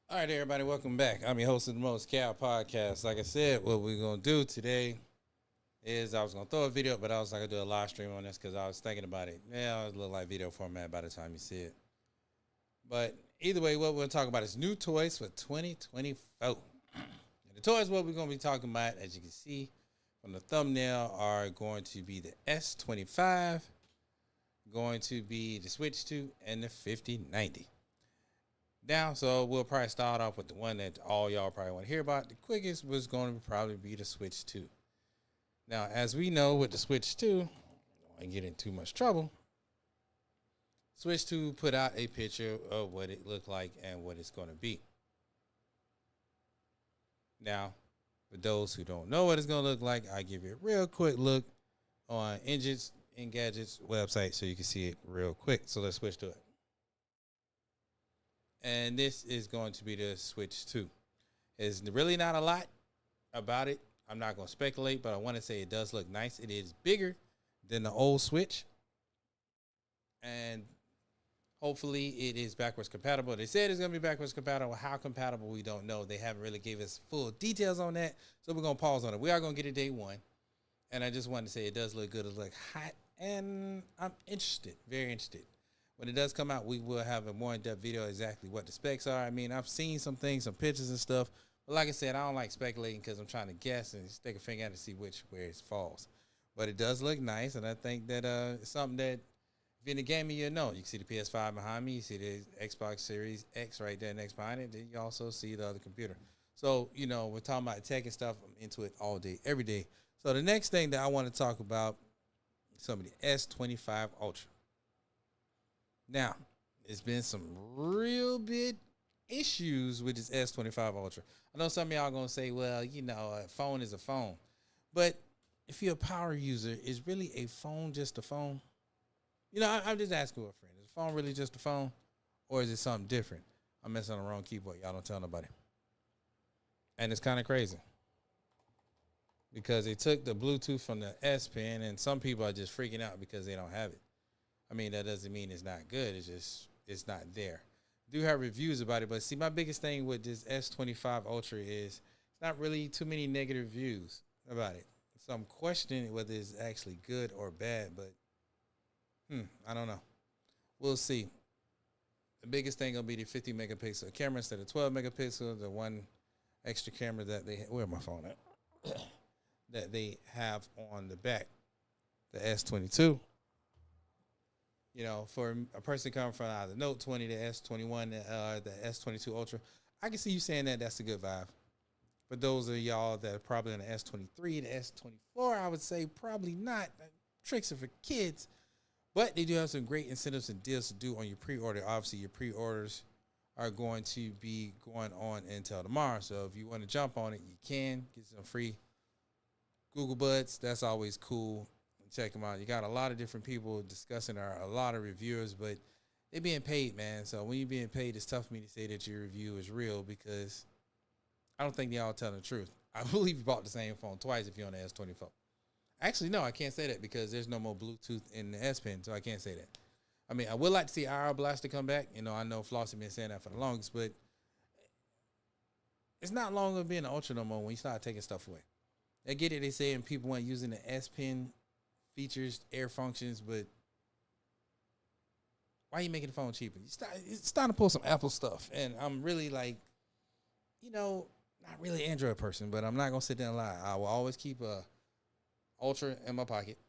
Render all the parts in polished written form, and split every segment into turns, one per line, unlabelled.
All right, everybody, welcome back. I'm your host of the Most KirPodcast. Like I said, what we're gonna do today is I was gonna throw a video, but I was not gonna do a live stream on this because I was thinking about it. Yeah, it was a little like video format by the time you see it. But either way, what we're gonna talk about is new toys for 2024. And the toys what we're gonna be talking about, as you can see from the thumbnail, are going to be the S25, going to be the Switch 2, and the 5090. Now, so we'll probably start off with the one that all y'all probably want to hear about. The quickest was going to probably be the Switch 2. Now, as we know with the Switch 2, don't want to get in too much trouble. Switch 2 put out a picture of what it looked like and what it's going to be. Now, for those who don't know what it's going to look like, I give you a real quick look on Engadget's website so you can see it real quick. So let's switch to it. And this is going to be the Switch 2. There's really not a lot about it. I'm not going to speculate, but I want to say it does look nice. It is bigger than the old Switch. And hopefully it is backwards compatible. They said it's going to be backwards compatible. How compatible, we don't know. They haven't really gave us full details on that. So we're going to pause on it. We are going to get it day one. And I just wanted to say it does look good. It looks hot. And I'm interested, very interested. When it does come out, we will have a more in-depth video exactly what the specs are. I mean, I've seen some things, some pictures and stuff. But like I said, I don't like speculating because I'm trying to guess and stick a finger out to see where it falls. But it does look nice, and I think that it's something that if you're in the gaming, you'll know. You can see the PS5 behind me. You see the Xbox Series X right there next behind it. Then you also see the other computer. So, we're talking about tech and stuff. I'm into it all day, every day. So the next thing that I want to talk about is some of the S25 Ultra. Now, there's been some real big issues with this S25 Ultra. I know some of y'all going to say, well, a phone is a phone. But if you're a power user, is really a phone just a phone? I'm just asking a friend. Is a phone really just a phone? Or is it something different? I'm messing on the wrong keyboard. Y'all don't tell nobody. And it's kind of crazy. Because they took the Bluetooth from the S Pen, and some people are just freaking out because they don't have it. I mean, that doesn't mean it's not good. It's not there. I do have reviews about it, but see, my biggest thing with this S25 Ultra is it's not really too many negative reviews about it. So I'm questioning whether it's actually good or bad, but I don't know. We'll see. The biggest thing gonna be the 50 megapixel camera instead of 12 megapixel. The one extra camera that where my phone at? That they have on the back, the S22. For a person coming from either Note 20, the S21, the S22 Ultra, I can see you saying that that's a good vibe. For those of y'all that are probably on the S23, the S24, I would say probably not. Tricks are for kids. But they do have some great incentives and deals to do on your pre-order. Obviously, your pre-orders are going to be going on until tomorrow. So if you want to jump on it, you can. Get some free Google Buds. That's always cool. Check them out. You got a lot of different people discussing, a lot of reviewers, but they're being paid, man. So when you're being paid, it's tough for me to say that your review is real because I don't think they all telling the truth. I believe you bought the same phone twice if you're on the S24. Actually, no, I can't say that because there's no more Bluetooth in the S Pen, so I can't say that. I mean, I would like to see IR Blaster come back. I know Flossie been saying that for the longest, but it's not longer being an Ultra no more when you start taking stuff away. I get it. They saying people weren't using the S Pen features, air functions, but why are you making the phone cheaper? It's starting to pull some Apple stuff, and I'm really not really an Android person, but I'm not gonna sit there and lie. I will always keep a Ultra in my pocket,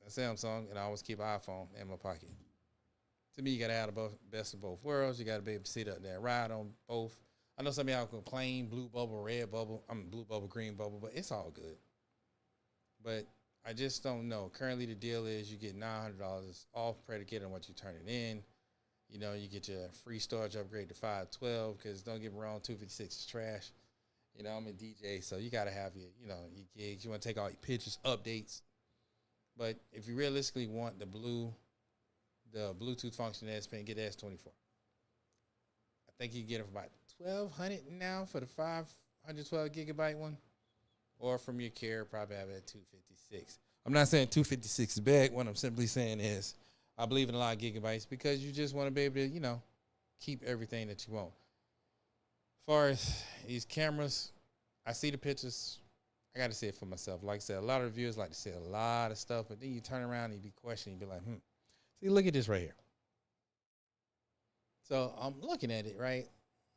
a Samsung, and I always keep an iPhone in my pocket. To me, you gotta have the best of both worlds. You gotta be able to sit up there, ride on both. I know some of y'all complain blue bubble, red bubble. Blue bubble, green bubble, but it's all good. But I just don't know. Currently, the deal is you get $900 off predicated on what you turn it in. You get your free storage upgrade to 512 because don't get me wrong, 256 is trash. I'm a DJ, so you got to have your gigs. You want to take all your pictures, updates. But if you realistically want the Bluetooth function S Pen, get the S24. I think you can get it for about $1,200 now for the 512 gigabyte one. Or from your care, probably have it at 256. I'm not saying 256 is bad. What I'm simply saying is I believe in a lot of gigabytes because you just want to be able to, keep everything that you want. far as these cameras, I see the pictures. I got to see it for myself. Like I said, a lot of reviewers like to see a lot of stuff, but then you turn around and you be questioning, you be like, See, look at this right here. So I'm looking at it, right?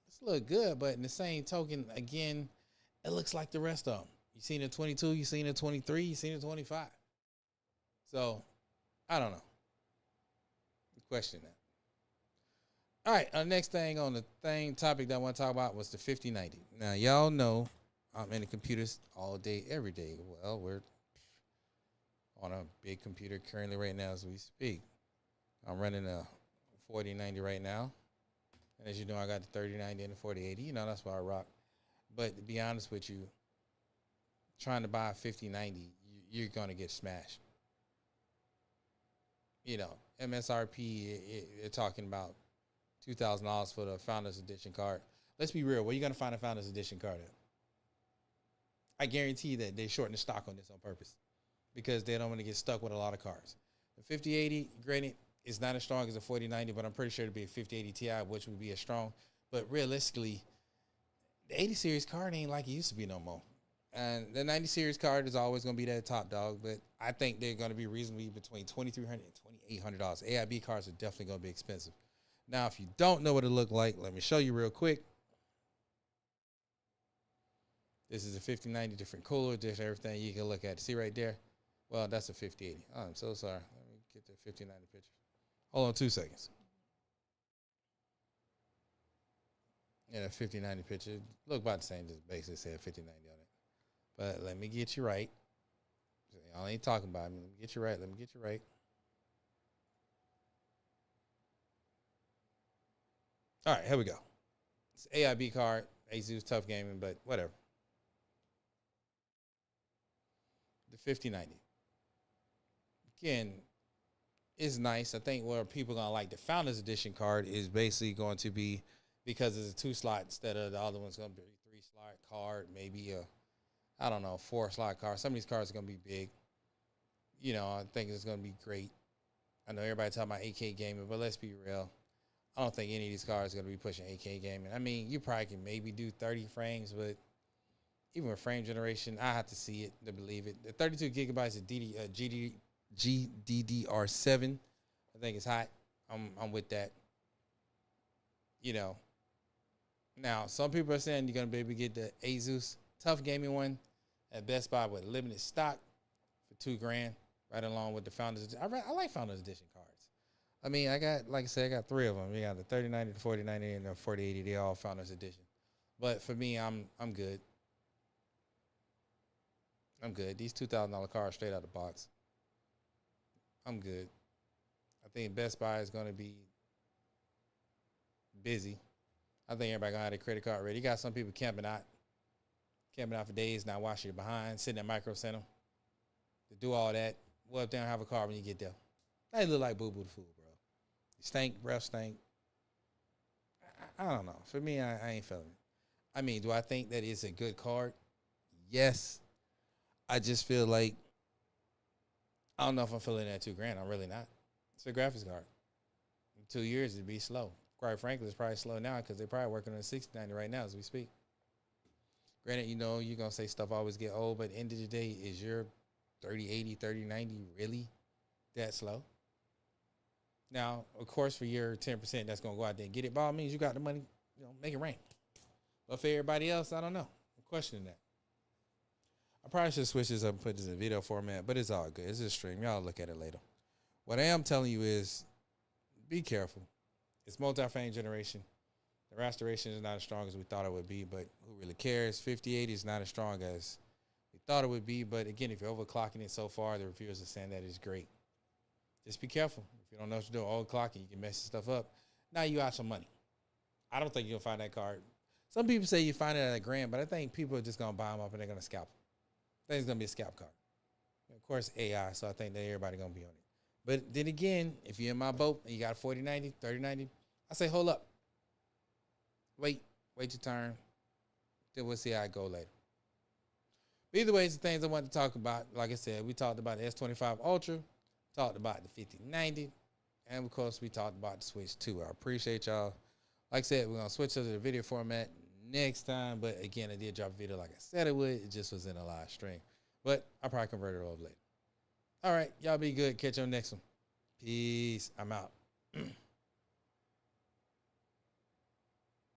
It's look good, but in the same token, again, it looks like the rest of them. You seen the 22, you seen the 23, you seen the 25. So I don't know. Question that. All right, our next thing on the topic that I want to talk about was the 5090. Now, y'all know I'm in the computers all day, every day. Well, we're on a big computer currently right now as we speak. I'm running a 4090 right now. And as you know, I got the 3090 and the 4080. You know, that's what I rock. But to be honest with you, trying to buy a 5090, you're going to get smashed. You know, MSRP, you're talking about $2,000 for the Founders Edition card. Let's be real. Where are you going to find a Founders Edition card at? I guarantee that they shorten the stock on this on purpose because they don't want to get stuck with a lot of cards. The 5080, granted, is not as strong as the 4090, but I'm pretty sure it'd be a 5080 Ti, which would be as strong. But realistically, the 80 series card ain't like it used to be no more. And the 90 series card is always going to be that top dog, but I think they're going to be reasonably between $2,300 and $2,800. AIB cards are definitely going to be expensive. Now, if you don't know what it look like, let me show you real quick. This is a 5090, different cooler, different everything. You can look at it. See right there? Well, that's a 5080. Oh, I'm so sorry. Let me get the 5090 picture. Hold on 2 seconds. Yeah, the 5090 picture. Look about the same, just basically said 5090 on it. But let me get you right. Y'all ain't talking about me. Let me get you right. Let me get you right. All right, here we go. It's AIB card. Asus Tough Gaming, but whatever. The 5090. Again, is nice. I think where people are going to like the Founders Edition card is basically going to be because it's a 2-slot instead of the other one's going to be a 3-slot card, maybe a, I don't know, 4-slot card. Some of these cards are going to be big. You know, I think it's going to be great. I know everybody talking about 8K gaming, but let's be real. I don't think any of these cards are going to be pushing 8K gaming. I mean, you probably can maybe do 30 frames, but even with frame generation, I have to see it to believe it. The 32 gigabytes of GDDR7, I think it's hot. I'm with that. You know, now some people are saying you're going to be able to get the Asus Tough Gaming one at Best Buy with limited stock for $2,000, right along with the Founders. I like Founders Edition cards. I mean, I got, like I said, I got 3 of them. We got the 3090, the 4090, and the 4080. They all Founders Edition. But for me, I'm good. I'm good. These $2,000 cards straight out the box. I'm good. I think Best Buy is going to be busy. I think everybody going to have their credit card ready. You got some people camping out for days, not washing your behind, sitting at Micro Center to do all that. Well, if they don't have a car when you get there. They look like Boo Boo the Fool, bro. Stink, breath stink. I don't know. For me, I ain't feeling it. I mean, do I think that it's a good card? Yes. I just feel like, I don't know if I'm feeling that $2,000. I'm really not. It's a graphics card. In 2 years, it'd be slow. Quite frankly, it's probably slow now because they're probably working on a 6090 right now as we speak. Granted, you know, you're going to say stuff always get old, but at the end of the day, is your 3080, 3090 really that slow? Now, of course, for your 10% that's going to go out there and get it, by all means, you got the money, you know, make it rain. But for everybody else, I don't know. I'm questioning that. I probably should switch this up and put this in video format, but it's all good. It's a stream. Y'all look at it later. What I am telling you is be careful. It's multi-frame generation. The restoration is not as strong as we thought it would be, but who really cares? 5080 is not as strong as we thought it would be, but again, if you're overclocking it so far, the reviewers are saying that it's great. Just be careful. If you don't know what you're doing, overclocking, you can mess stuff up. Now you out some money. I don't think you'll find that card. Some people say you find it at $1,000, but I think people are just going to buy them up and they're going to scalp them. I think it's going to be a scalp card. And of course, AI, so I think that everybody going to be on it. But then again, if you're in my boat and you got a 4090, 3090, I say hold up. Wait your turn. Then we'll see how it go later. But either way, it's the things I want to talk about. Like I said, we talked about the S25 Ultra, talked about the 5090, and of course, we talked about the Switch 2. I appreciate y'all. Like I said, we're going to switch to the video format next time. But again, I did drop a video like I said it would. It just was in a live stream. But I'll probably convert it over later. All right. Y'all be good. Catch you on the next one. Peace. I'm out.